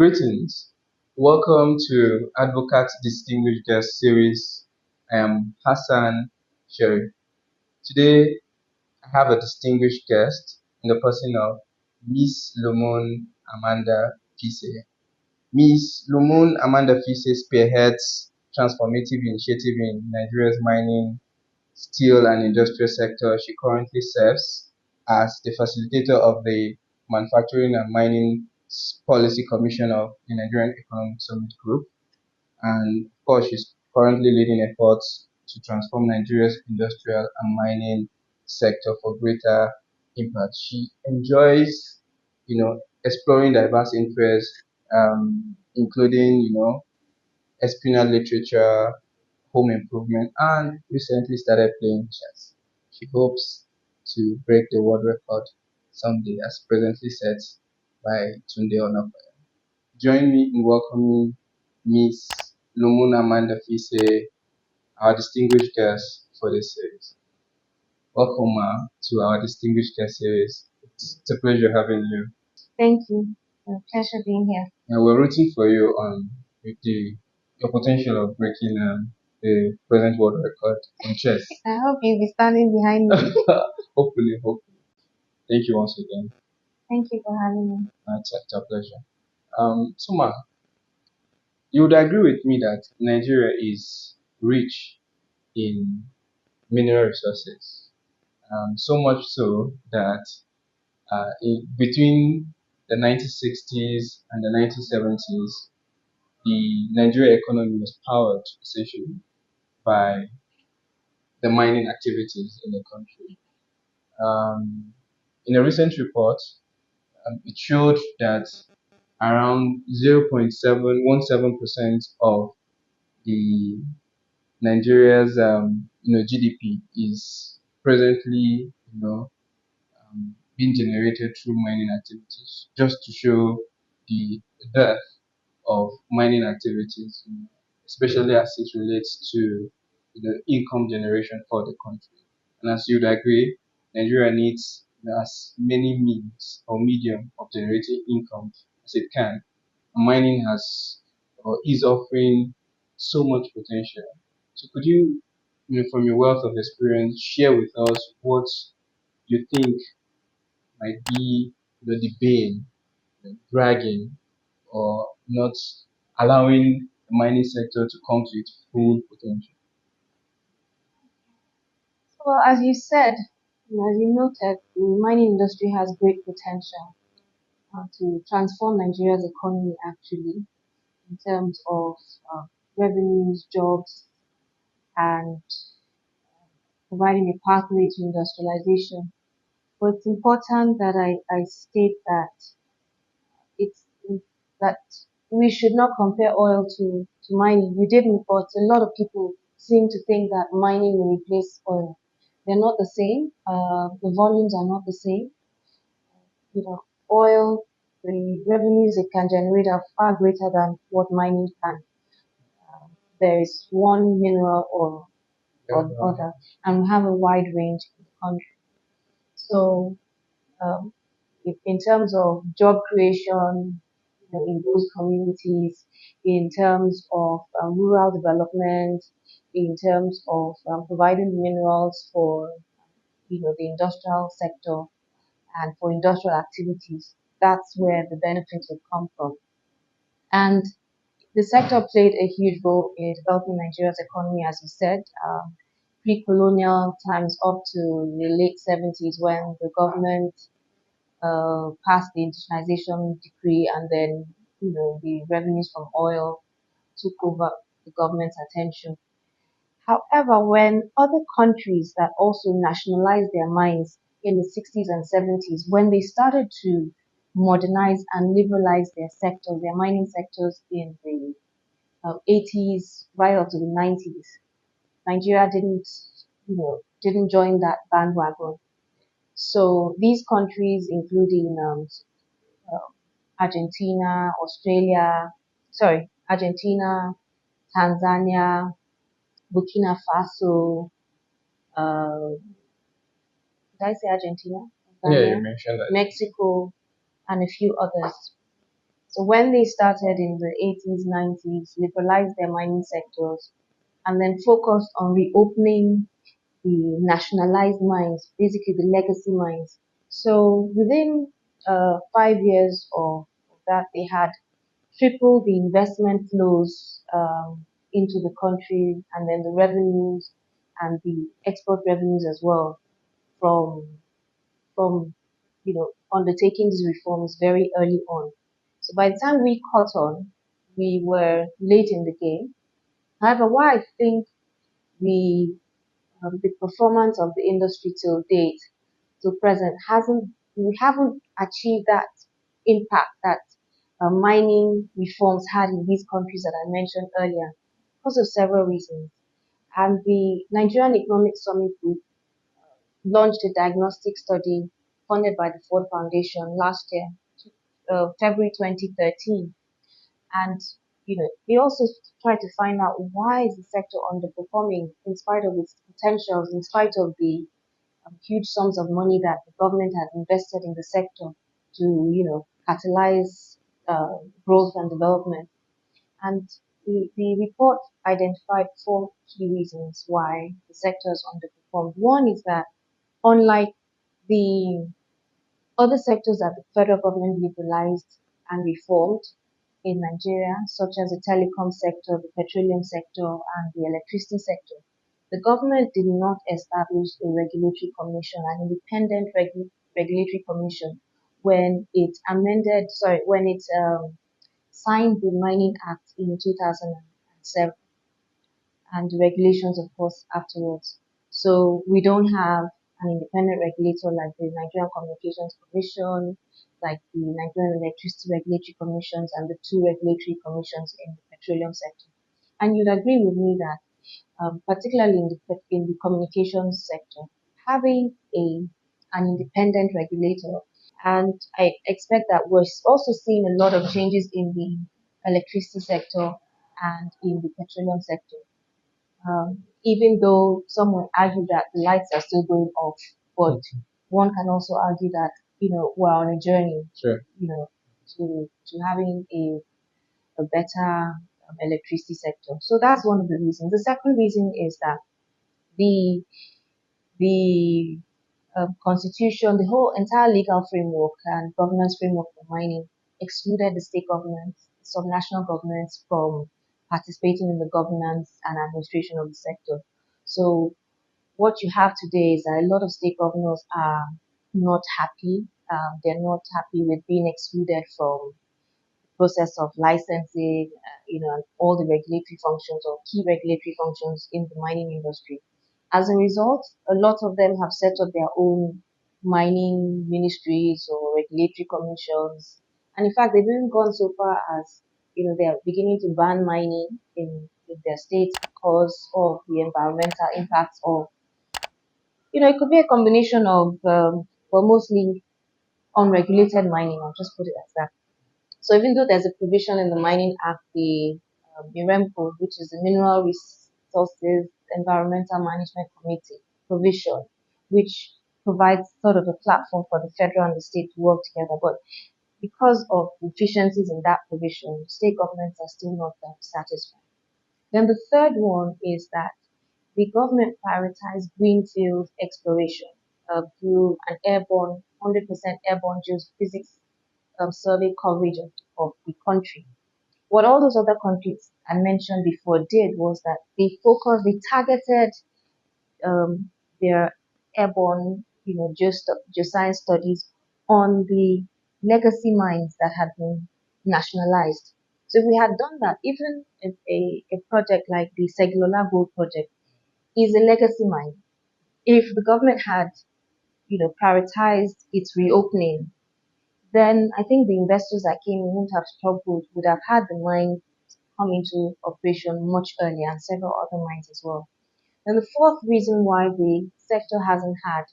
Greetings. Welcome to Advocaat's Distinguished Guest Series. I am Hassan Sherif. Today, I have a distinguished guest in the person of Miss Lumun Amanda Feese. Miss Lumun Amanda Feese spearheads transformative initiative in Nigeria's mining, steel, and industrial sector. She currently serves as the facilitator of the Manufacturing and Mining Policy Commission of the Nigerian Economic Summit Group. And of course, she's currently leading efforts to transform Nigeria's industrial and mining sector for greater impact. She enjoys, exploring diverse interests, including, external literature, home improvement, and recently started playing chess. She hopes to break the world record someday, as presently set by Tunde Onapa. Join me in welcoming Miss Lumun Amanda Feese, our distinguished guest for this series. Welcome, to our distinguished guest series. It's a pleasure having you. Thank you. A pleasure being here. And we're rooting for you on with your potential of breaking the present world record in chess. I hope you'll be standing behind me. Hopefully. Thank you once again. Thank you for having me. It's a pleasure. Suma, you would agree with me that Nigeria is rich in mineral resources. So much so that between the 1960s and the 1970s, the Nigerian economy was powered essentially by the mining activities in the country. Um, in a recent report, it showed that around 0.717% of the Nigeria's GDP is presently being generated through mining activities, just to show the depth of mining activities, especially as it relates to the income generation for the country. And as you'd agree, Nigeria needs as many means or medium of generating income as it can. Mining has or is offering so much potential. So could you, from your wealth of experience, share with us what you think might be the bane, dragging, or not allowing the mining sector to come to its full potential? Well, as you said, as you noted, the mining industry has great potential to transform Nigeria's economy actually in terms of revenues, jobs, and providing a pathway to industrialization. But it's important that I state that it's that we should not compare oil to mining. You didn't, but a lot of people seem to think that mining will replace oil. They're not the same. The volumes are not the same. Oil, the revenues it can generate are far greater than what mining can. There is one mineral or the other, and we have a wide range in the country. So, um, in terms of job creation, in those communities, in terms of rural development, in terms of providing minerals for the industrial sector and for industrial activities. That's where the benefits would come from. And the sector played a huge role in developing Nigeria's economy, as you said, pre-colonial times up to the late 70s when the government passed the indigenization decree, and then the revenues from oil took over the government's attention. However, when other countries that also nationalized their mines in the 60s and 70s, when they started to modernize and liberalize their sectors, their mining sectors in the 80s right up to the 90s, Nigeria didn't join that bandwagon. So these countries, including Argentina, Argentina, Tanzania, Burkina Faso, uh, did I say Argentina? Yeah, you Tanzania, mentioned that. Mexico, and a few others. So when they started in the 80s, 90s, liberalized their mining sectors, and then focused on reopening the nationalized mines, basically the legacy mines. So within 5 years of that, they had tripled the investment flows into the country, and then the revenues and the export revenues as well from from undertaking these reforms very early on. So by the time we caught on, we were late in the game. However, why I think we the performance of the industry till date, till present, hasn't we haven't achieved that impact that mining reforms had in these countries that I mentioned earlier, because of several reasons. And the Nigerian Economic Summit Group launched a diagnostic study funded by the Ford Foundation last year, February 2013. And they also tried to find out why is the sector underperforming in spite of its potentials, in spite of the huge sums of money that the government has invested in the sector to, catalyze growth and development. And the report identified four key reasons why the sector has underperformed. One is that unlike the other sectors that the federal government liberalized and reformed in Nigeria, such as the telecom sector, the petroleum sector, and the electricity sector, the government did not establish a regulatory commission, an independent regulatory commission, when it signed the Mining Act in 2007, and the regulations, of course, afterwards. So we don't have an independent regulator like the Nigerian Communications Commission, like the Nigerian Electricity Regulatory Commissions, and the two regulatory commissions in the petroleum sector. And you'd agree with me that, particularly in the communications sector, having an independent regulator, and I expect that we're also seeing a lot of changes in the electricity sector and in the petroleum sector, even though some would argue that the lights are still going off, but one can also argue that we're on a journey, Sure. To having a better electricity sector. So that's one of the reasons. The second reason is that the the constitution, the whole entire legal framework and governance framework for mining excluded the state governments, subnational governments from participating in the governance and administration of the sector. So what you have today is that a lot of state governors are not happy. They're not happy with being excluded from the process of licensing, and all the regulatory functions or key regulatory functions in the mining industry. As a result, a lot of them have set up their own mining ministries or regulatory commissions. And in fact, they've even gone so far as, they're beginning to ban mining in their states because of the environmental impacts of, it could be a combination of, well, mostly unregulated mining. I'll just put it as that. So even though there's a provision in the Mining Act, the MIREMCO, which is the Mineral Resources Environmental Management Committee provision, which provides sort of a platform for the federal and the state to work together. But because of deficiencies in that provision, state governments are still not satisfied. Then the third one is that the government prioritized greenfield exploration through an 100% airborne geophysics survey coverage of the country. What all those other countries I mentioned before did was that they targeted their airborne, geoscience studies on the legacy mines that had been nationalized. So if we had done that, even if a project like the Segulola Gold Project is a legacy mine, if the government had, prioritized its reopening, then I think the investors that came in wouldn't have struggled, would have had the mine come into operation much earlier, and several other mines as well. And the fourth reason why the sector hasn't had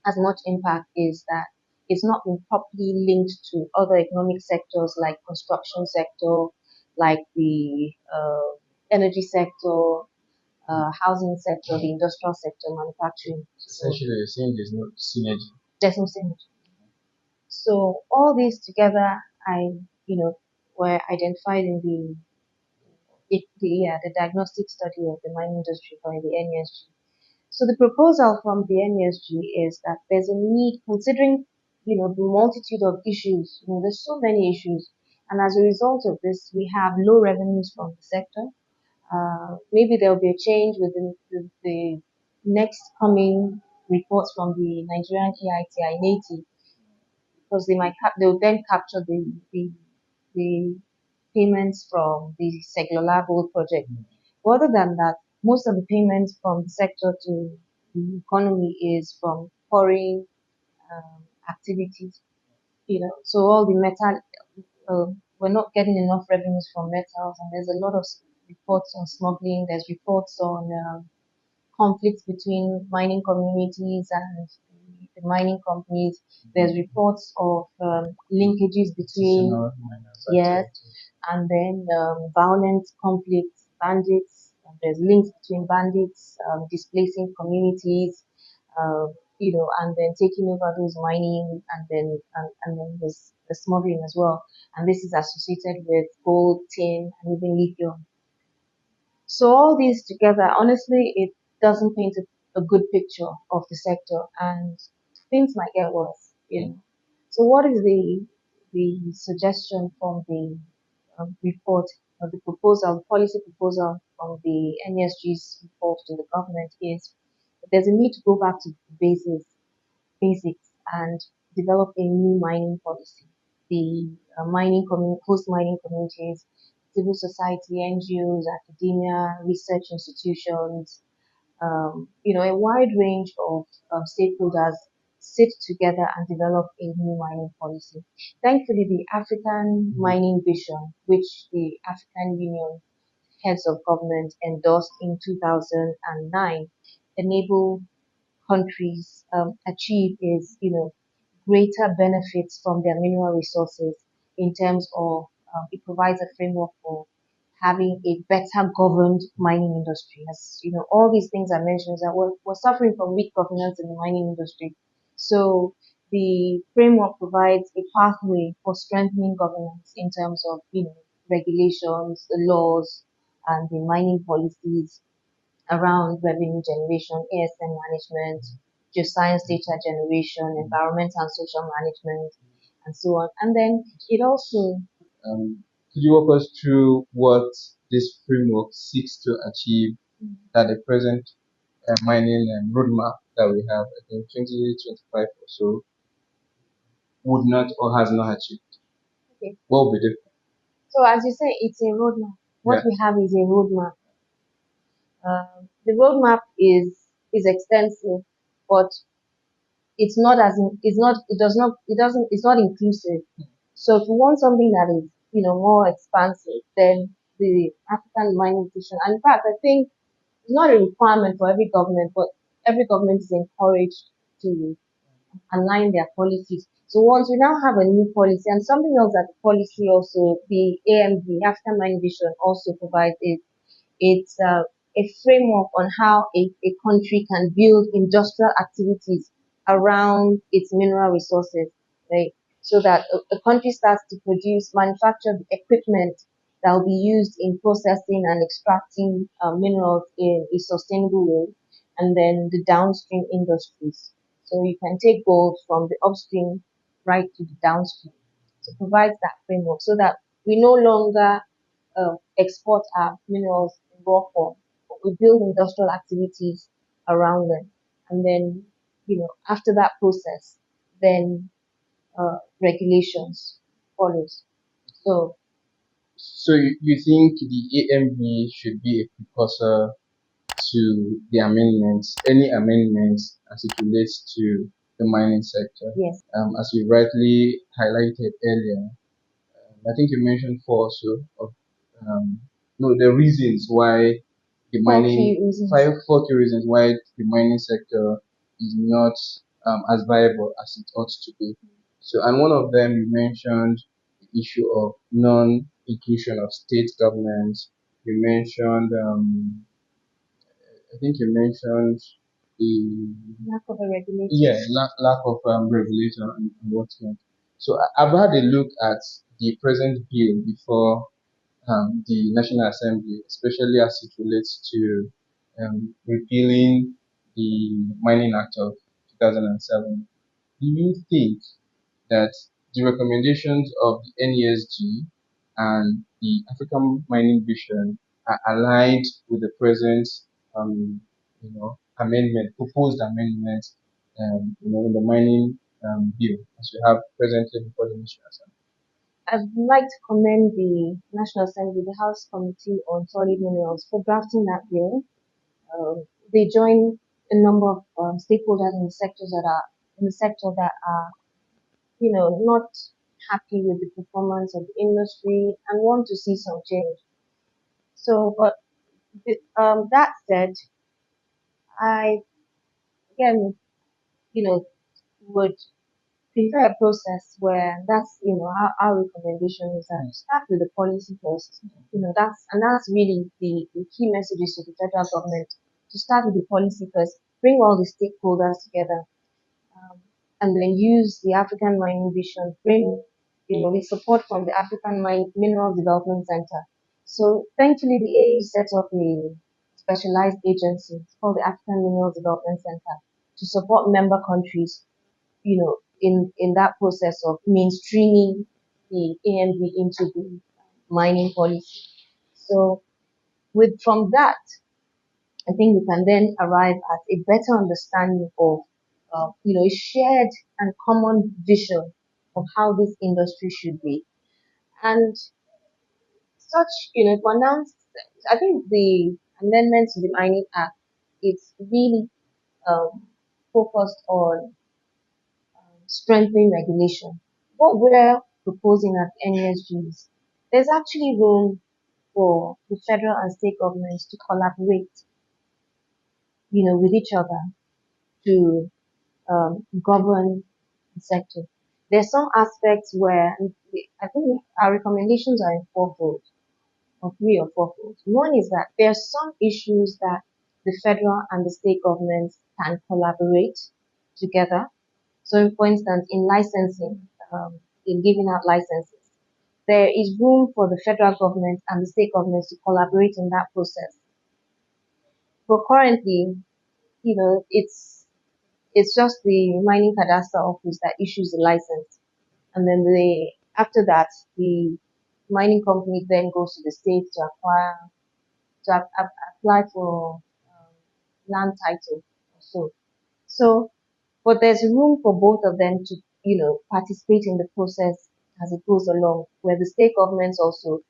as much impact is that it's not been properly linked to other economic sectors like construction sector, like the energy sector, housing sector, the industrial sector, manufacturing. Essentially, you're saying there's no synergy. There's no synergy. So all these together, I, were identified in the diagnostic study of the mining industry by the NESG. So the proposal from the NESG is that there's a need, considering the multitude of issues. There's so many issues, and as a result of this, we have low revenues from the sector. Maybe there will be a change within the next coming reports from the Nigerian EITI NATI, because they'll then capture the payments from the Secular Gold project. But other than that, most of the payments from the sector to the economy is from foreign activities. So all the metal, we're not getting enough revenues from metals, and there's a lot of reports on smuggling. There's reports on conflicts between mining communities and the mining companies. There's reports of linkages between, yes, and then violent conflicts, bandits. There's links between bandits displacing communities, and then taking over those mining, and then there's the smuggling as well. And this is associated with gold, tin, and even lithium. So all these together, honestly, it doesn't paint a good picture of the sector, and things might get worse. So what is the suggestion from the report or the proposal, the policy proposal from the NESG's report to the government is that there's a need to go back to the basics and develop a new mining policy. The host mining communities, civil society, NGOs, academia, research institutions, a wide range of stakeholders sit together and develop a new mining policy. Thankfully, the African mining vision, which the African Union heads of government endorsed in 2009, enable countries achieve is, greater benefits from their mineral resources in terms of it provides a framework for having a better governed mining industry. As you know, all these things I mentioned is that we're suffering from weak governance in the mining industry. So the framework provides a pathway for strengthening governance in terms of, regulations, the laws, and the mining policies around revenue generation, ASN management, geoscience data generation, environmental and social management, and so on. And then it also, Could you walk us through what this framework seeks to achieve that the present mining roadmap that we have, I think 2025 or so, would not or has not achieved? okay. What will be different? So as you say, it's a roadmap. What Yeah. we have is a roadmap. The roadmap is extensive, but it's not inclusive. So if you want something that is, more expansive, then the African mining vision, and in fact, I think it's not a requirement for every government, but every government is encouraged to align their policies. So once we now have a new policy, and something else that the policy also, the AMV, African Mining Vision, also provides is it's a framework on how a country can build industrial activities around its mineral resources, right? So that a country starts to manufacture the equipment that will be used in processing and extracting minerals in a sustainable way, and then the downstream industries. So you can take gold from the upstream right to the downstream. So it provides that framework so that we no longer export our minerals in raw form, but we build industrial activities around them. And then, after that process, then regulations follows. So, So you think the AMV should be a precursor to the amendments, any amendments as it relates to the mining sector? yes, As you rightly highlighted earlier, I think you mentioned four also of no the reasons why the four mining key reasons. four key reasons why the mining sector is not as viable as it ought to be. So, and one of them you mentioned the issue of non-inclusion of state governments. You mentioned I think you mentioned the Lack of a regulator. lack of regulator and whatnot. So I've had a look at the present bill before the National Assembly, especially as it relates to repealing the Mining Act of 2007. Do you think that the recommendations of the NESG and the African Mining Vision are aligned with the present, proposed amendment, in the mining bill as we have presently before the National Assembly? I'd like to commend the National Assembly, the House Committee on Solid Minerals for drafting that bill. They join a number of stakeholders in the sector that are, not happy with the performance of the industry and want to see some change. So, but that said, I again, you know, would prefer a process where that's, our recommendation is that start with the policy first. That's really the key messages to the federal government to start with the policy first, bring all the stakeholders together, um, and then use the African Mining Vision, bring, the support from the African Mineral Development Center. So thankfully, the AU set up a specialized agency called the African Mineral Development Center to support member countries, in that process of mainstreaming the AMV into the mining policy. So from that, I think we can then arrive at a better understanding of, a shared and common vision of how this industry should be. And such, to announce, I think the amendments to the Mining Act, it's really focused on strengthening regulation. What we're proposing at NESG is there's actually room for the federal and state governments to collaborate, with each other to govern the sector. There's some aspects where I think our recommendations are in fourfold, or three or fourfold. One is that there are some issues that the federal and the state governments can collaborate together. So, for instance, in licensing, in giving out licenses, there is room for the federal government and the state governments to collaborate in that process. But currently, it's just the mining cadastre office that issues the license, and then after that the mining company then goes to the state to acquire apply for land title or so. So, but there's room for both of them to, participate in the process as it goes along, where the state governments also,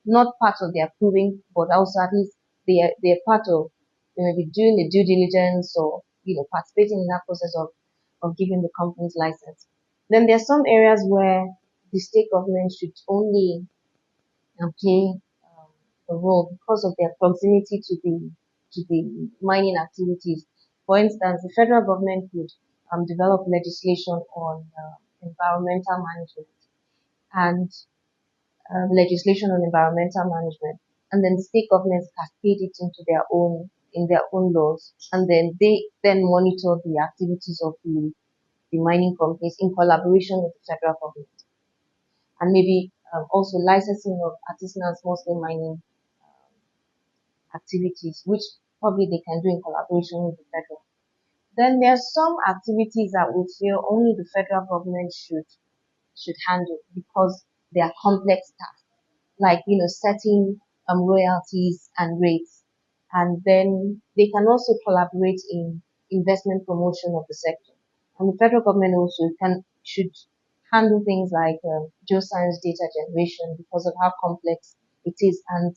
not part of the approving, but also at least they're part of, doing the due diligence or, participating in that process of giving the companies license. Then there are some areas where the state government should only play a role because of their proximity to the mining activities. For instance, the federal government could develop legislation on environmental management and legislation on environmental management, and then state governments cascade it into their own laws, and then they then monitor the activities of the mining companies in collaboration with the federal government, and maybe also licensing of artisanal and small scale mining activities, which probably they can do in collaboration with the federal. Then there are some activities that we feel only the federal government should handle because they are complex tasks, like setting royalties and rates, and then they can also collaborate in investment promotion of the sector. And the federal government also should handle things like geoscience data generation because of how complex it is, and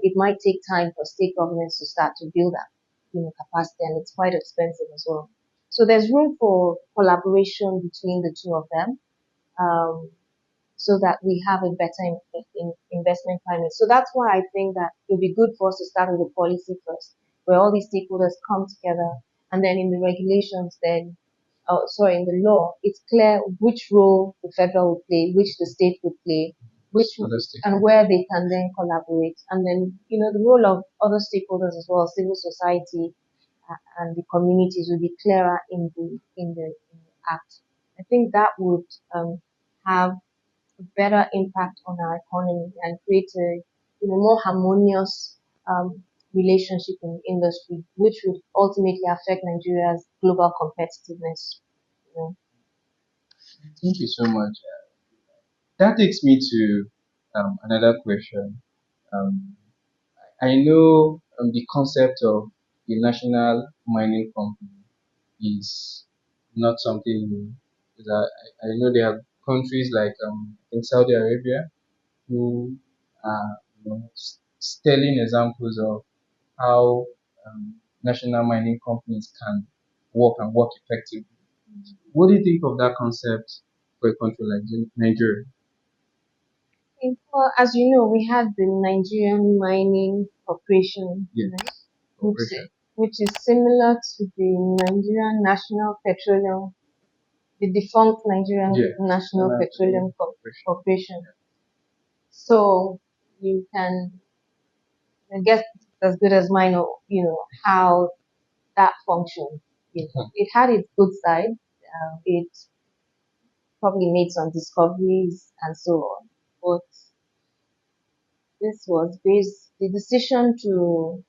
it might take time for state governments to start to build that capacity, and it's quite expensive as well. So there's room for collaboration between the two of them. Um, so that we have a better investment climate. So that's why I think that it would be good for us to start with the policy first, where all these stakeholders come together, and then in the regulations, then, in the law, it's clear which role the federal would play, which the state would play, and where they can then collaborate, and then the role of other stakeholders as well, civil society and the communities will be clearer in the act. I think that would have better impact on our economy and create a more harmonious relationship in the industry, which would ultimately affect Nigeria's global competitiveness. You know. Thank you so much. That takes me to another question. Um, I know the concept of a national mining company is not something new. Because I know there are countries like in Saudi Arabia who are sterling examples of how national mining companies can work and work effectively. What do you think of that concept for a country like Nigeria? Well, as you know, we have the Nigerian Mining Corporation, Yes, right, cooperation. which is similar to the Nigerian National Petroleum, the defunct Nigerian Yeah, National national Petroleum cooperation. Corporation. So you can, I guess, as good as mine, know, how that functions. It had its good side. It probably made some discoveries and so on. But this was based, the decision to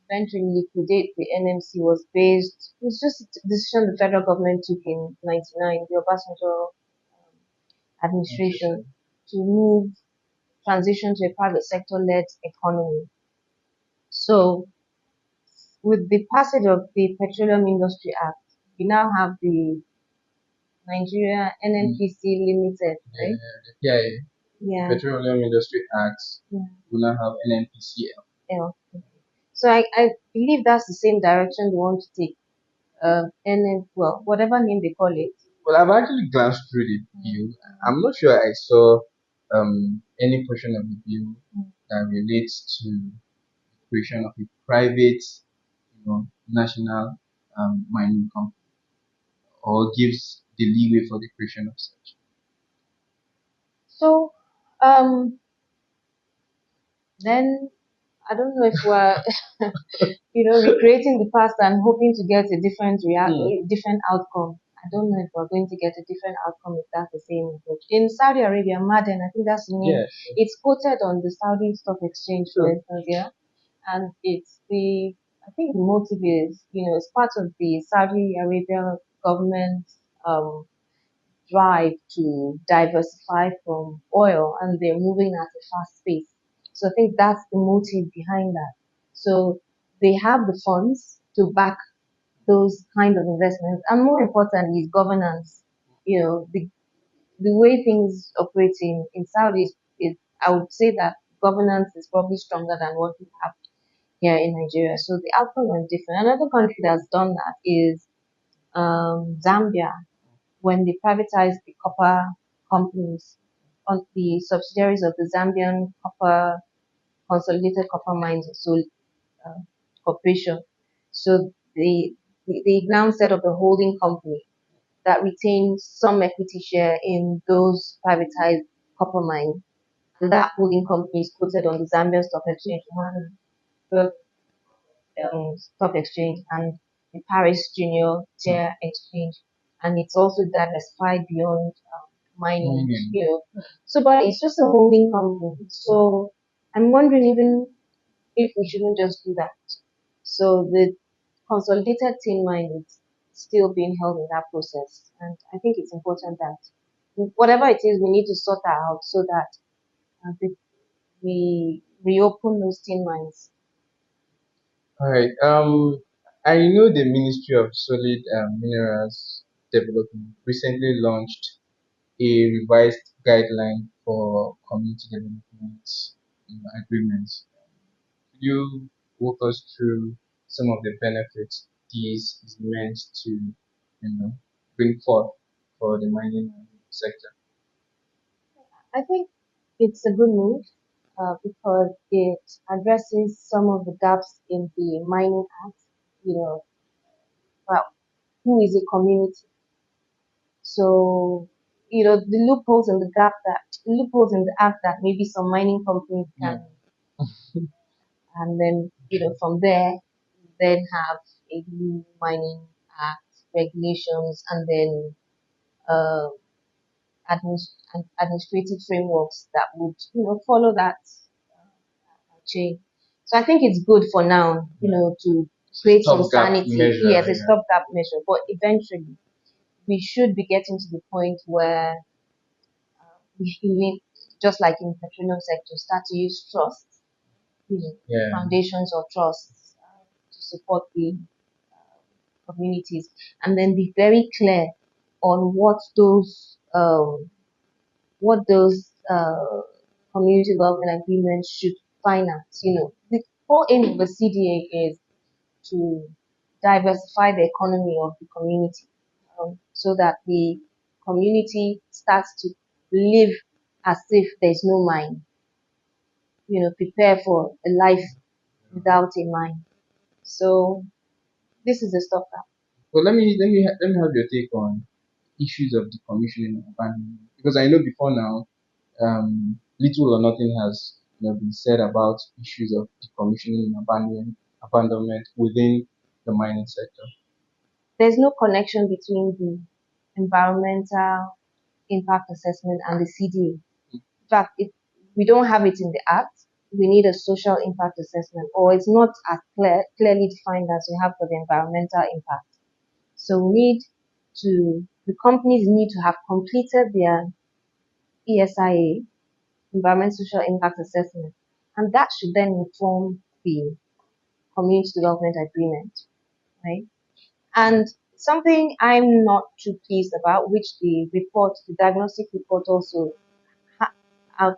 eventually liquidate the NMC it was just a decision the federal government took in 99, the Obasanjo administration, to move, transition to a private sector led economy. So, with the passage of the Petroleum Industry Act, we now have the Nigeria NNPC Limited, right? Yeah, Yeah, Petroleum Industry Act yeah. will now have NNPCL. Yeah. So I believe that's the same direction they want to take. Well, whatever name they call it. Well, I've actually glanced through the bill. I'm not sure I saw any portion of the bill that relates to the creation of a private, national mining company or gives the leeway for the creation of such. So, then I don't know if we're, recreating the past and hoping to get a different outcome. I don't know if we're going to get a different outcome if that's the same approach. In Saudi Arabia, Maden, I think that's the name. Yes. It's quoted on the Saudi Stock Exchange, for Sure. instance, yeah. And I think the motive is, it's part of the Saudi Arabia government um, drive to diversify from oil, and they're moving at a fast pace. So I think that's the motive behind that. So they have the funds to back those kind of investments, and more importantly, is governance. The way things operate in Saudi is, I would say that governance is probably stronger than what we have here in Nigeria. So the outcome is different. Another country that's done that is Zambia, when they privatized the copper companies on the subsidiaries of the Zambian Copper Consolidated Copper Mines uh, Corporation. So they now set up a holding company that retains some equity share in those privatized copper mines. And that holding company is quoted on the Zambian Stock Exchange, one stock exchange, and the Paris Junior Share Exchange, and it's also diversified beyond mining. So, but it's just a holding company. So I'm wondering even if we shouldn't just do that. So the consolidated tin mine is still being held in that process, and I think it's important that whatever it is, we need to sort that out so that we reopen those tin mines. All right. I know the Ministry of Solid Minerals Development recently launched a revised guideline for community development agreements. Could you walk us through some of the benefits this is meant to, bring forth for the mining sector? I think it's a good move because it addresses some of the gaps in the Mining Act, you know, about who is a community. So, the loopholes in the act that maybe some mining companies can, and then, from there, then have a new mining act regulations, and then uh, administrative frameworks that would, follow that chain. So I think it's good for now, to create some Stopgap sanity. measure. Yes, a Yeah. stopgap measure. But eventually, we should be getting to the point where we need, just like in the petroleum sector, start to use trust, Yeah. foundations of trust to support the communities, and then be very clear on what those community development agreements should finance. The whole aim of a CDA is to diversify the economy of the community, so that the community starts to live as if there's no mine. Prepare for a life without a mine. So this is the stuff that. So let me have your take on issues of decommissioning and abandonment, because I know before now, little or nothing has been said about issues of decommissioning and abandonment within the mining sector. There's no connection between the environmental impact assessment and the CDA. In fact, we don't have it in the act. We need a social impact assessment, or it's not as clearly defined as we have for the environmental impact. So the companies need to have completed their ESIA, environmental social impact assessment, and that should then inform the community development agreement, right? And something I'm not too pleased about, which the diagnostic report also ha- out,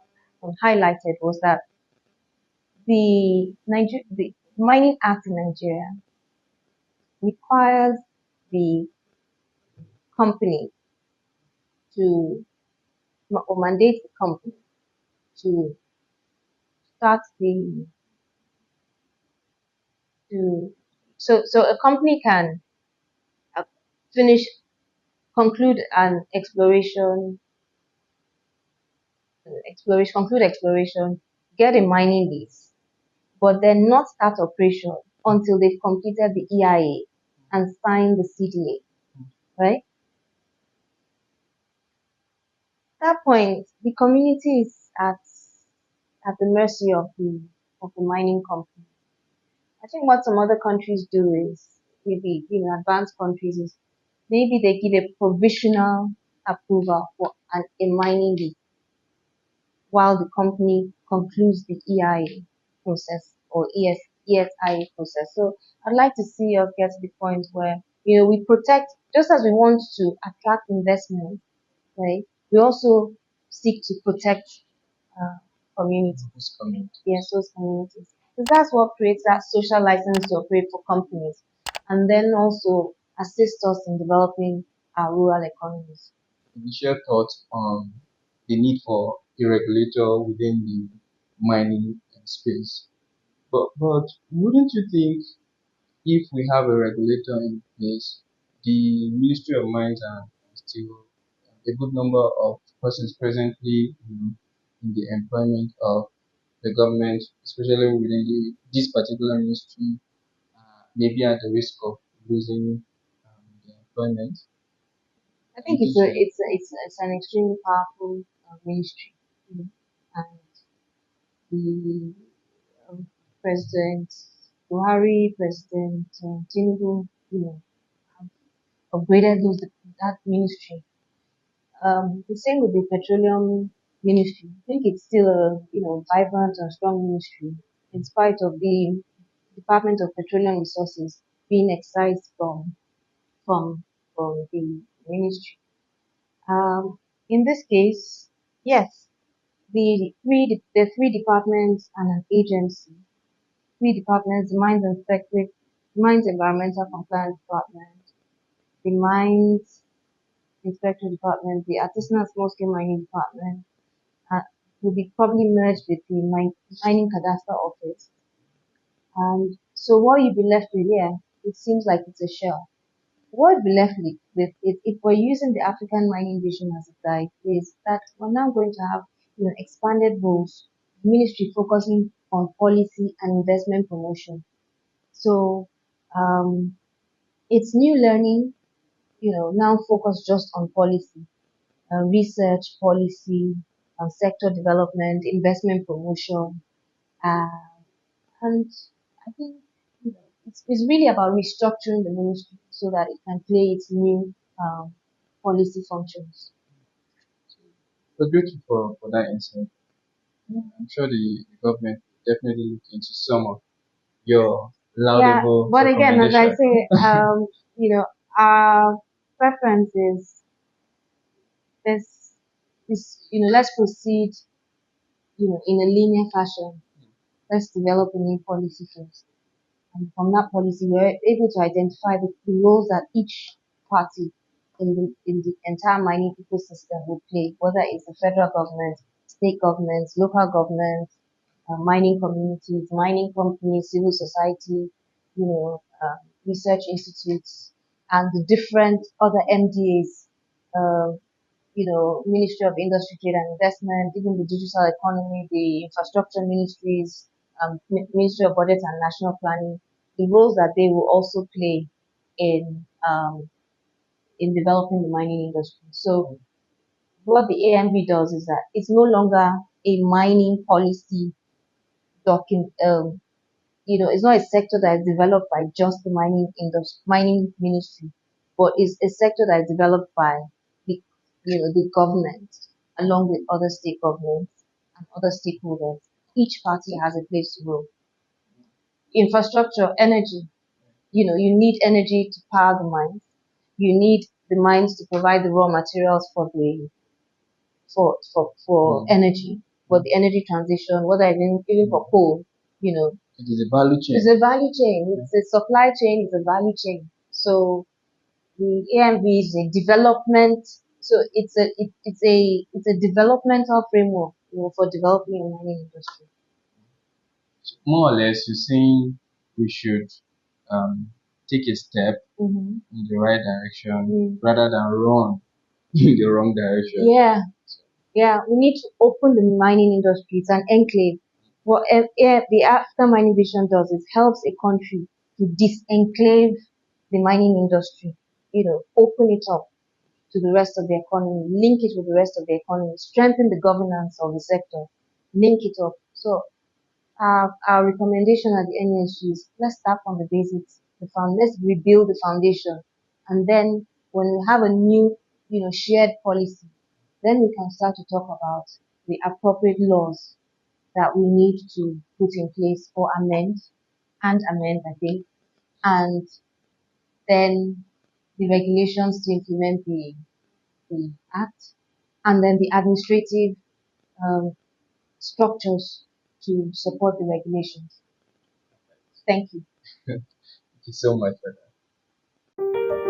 highlighted, was that the Mining Act in Nigeria requires the company to, or mandates the company to start the to so a company can uh, finish conclude an conclude exploration, get a mining lease, but then not start operation until they've completed the EIA and signed the CDA, right? At that point, the community is at the mercy of the mining company. I think what some other countries do is, maybe advanced countries, is maybe they give a provisional approval for a mining lease while the company concludes the EIA process, or ESIA process. So I'd like to see us get to the point where we protect, just as we want to attract investment, right? We also seek to protect uh, communities. Those communities. Yes, those communities. Because that's what creates that social license to operate for companies, and then also assist us in developing our rural economies. Initial thoughts on the need for a regulator within the mining space. But wouldn't you think, if we have a regulator in place, the Ministry of Mines and Steel, a good number of persons presently, in the employment of the government, especially within this particular ministry, may be at the risk of losing their employment? I think Don't you say? it's an extremely powerful ministry, and the President Buhari, President Tinubu, have upgraded that ministry. The same with the petroleum ministry. I think it's still a vibrant and strong ministry, in spite of the Department of Petroleum Resources being excised from from the ministry. In this case, yes, the three departments and an agency. Three departments: the Mines Environmental Compliance Department, the Mines Inspector Department, the Artisanal Small Scale Mining Department, uh, will be probably merged with the Mining Cadastre Office. And so what you'll be left with here, it seems like it's a shell. What we'll be left with, if we're using the African mining vision as a guide, is that we're now going to have expanded roles, ministry focusing on policy and investment promotion. So it's new learning, now focus just on policy. research, policy, sector development, investment promotion, uh, and I think it's really about restructuring the ministry so that it can play its new policy functions. So grateful for that insight. I'm sure the government will definitely look into some of your Yeah, laudable but again, as I recommendation. say, our preference is this, let's proceed, in a linear fashion. Let's develop a new policy first. And from that policy, we're able to identify the roles that each party in the entire mining ecosystem will play, whether it's the federal government, state governments, local governments, mining communities, mining companies, civil society, research institutes, and the different other MDAs, Ministry of Industry, Trade and Investment, even the digital economy, the infrastructure ministries, Ministry of Budget and National Planning, the roles that they will also play in in developing the mining industry. So what the AMB does is that it's no longer a mining policy document. It's not a sector that is developed by just the mining industry, mining ministry, but it's a sector that is developed by the, the government along with other state governments and other stakeholders. Each party has a place to go. Infrastructure, energy. You need energy to power the mines. You need the mines to provide the raw materials for energy, for the energy transition, whether even for coal, It is a value chain. it's a value chain. It's a supply chain. It's a value chain. So the AMV is a development. So it's a developmental framework, for developing the mining industry. More or less, you're saying we should take a step Mm-hmm. in the right direction Mm. rather than run in the wrong direction. Yeah, yeah. We need to open the mining industry. It's an enclave. What the African Mining Vision does is helps a country to disenclave the mining industry. Open it up to the rest of the economy, link it with the rest of the economy, strengthen the governance of the sector, link it up. So our recommendation at the NESG is let's start from the basics, let's rebuild the foundation, and then when we have a new, shared policy, then we can start to talk about the appropriate laws that we need to put in place or amend, I think, and then the regulations to implement the act, and then the administrative um, structures to support the regulations. Thank you. Thank you so much for that.